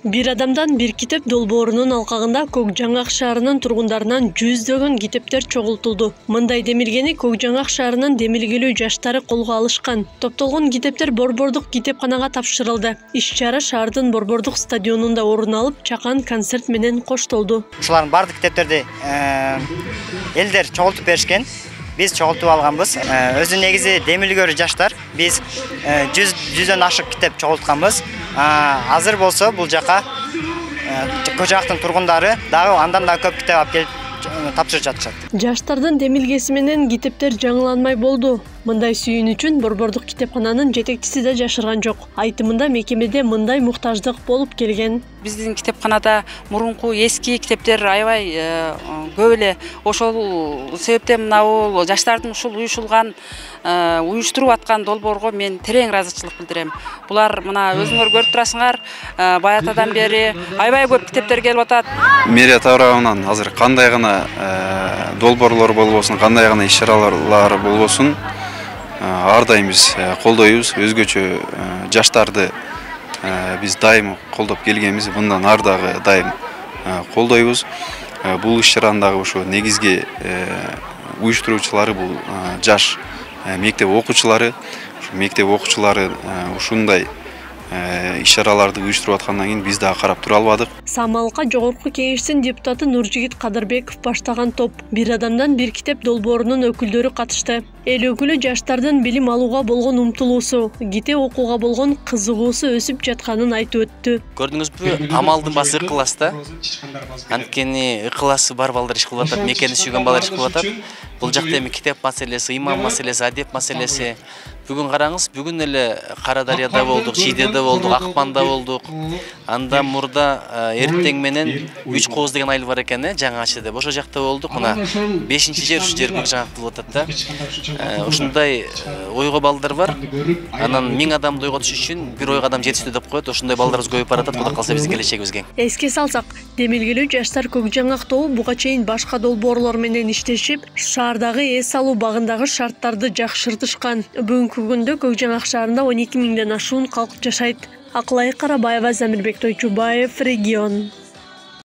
Bir адамдан bir китеп долбоорунун алкагында Көкжаңак шаарынын тургундарынан жүздөгөн китептер чогултулду. Мындай демилгени Көкжаңак шаарынын демилгелүү жаштары колго алышкан. Топтолгон китептер Борбордук китепканага тапшырылды. Иш-чара шаардын Борбордук стадионунда орун алып, чакан концерт менен коштолду. Ушулардын бардык китептерди элдер чогултуп беришкен. Biz çoğultup alganбыз. Özü negizi demilgörü жаштар. Biz 100'den aşık kitap çoğultkanбыз. Hazır bolsa bul jaka Көкжаңактын тургундары дагы андан да көп китеп алып келип тапшырып жатышат. Жаштардын демилгеси менен китептер жаңыланмай болду. Мындай сүйүн үчүн Борбордук китепкананын жетекчиси да жашырган жок. Айтымында мекемеде мындай муктаждык болуп келген. Биздин китепканада мурунку эски китептер аябай көп эле. Ошол себептен мына жаштардын ушул уюштуруп аткан долбоорго мен терең ыраазычылык билдирем. Булар мына өзүңөр көрүп турасыңар, баятадан бери аябай көп китептер келип атат. Мэрия тарабынан азыр кандай гана долбоорлор болбосун, кандай гана иш-чаралар болбосун, ар дайым биз колдойбуз. Өзгөчө жаштарды биз дайым колдоп келгенбиз, мындан ар дагы дайым колдойбуз. Бул иш-чаранын дагы ошо негизги уюштуруучулары бул жаш мектеп окуучулары. Мектеп окуучулары ушундай иш-чараларды уюштуруп аткандан кийин биз дагы карап тура албадык. Самалка жогорку кеңештин депутаты Нуржигит Кадырбеков баштаган топ бир адамдан бир китеп долбоорунун өкүлдөрү катышты. Эл өкүлү жаштардын билим алууга болгон умтулуусу, китеп окууга болгон кызыгуусу өсүп жатканын айтып өттү. Көрдүңүзбү, амалдын баасы ыкылас да. Анткени ыкыласы бар балдар иш кылып атат, мекени сүйгөн балдар иш кылып атат. Бул жакта эми китеп маселеси, имам маселеси, адеп маселеси. Бүгүн караңыз, бүгүн эле Кара Дарыяда болдук, Шийдеде болдук, Акпанда болдук. Андан мурда эртең менен 3 кооз деген айыл бар экен, жаңа ачыды. Ошол жакта болдук. Мына 5-чи жер ушу жер Көкжаңак болуп атат да. Ушундай ойго балдар бар. Анан 1000 адамды ойго түшүш үчүн бир ойго адам жетиштүү деп коет. Ошундай балдарыбыз көбөйүп баратат. Кудай калса биздин келечегибиз кең. Эске салсак, демилгелүү жаштар Көкжаңак тобу буга чейин башка долбоорлор менен иштешип, шаардагы эс алуу багындагы шарттарды жакшыртышкан. Бүгүнкү күндө Көкжаңак шаарында 12 миңден ашуун калк жашайт. Акылай Карабаева, Замирбек Тойчубаев, Регион.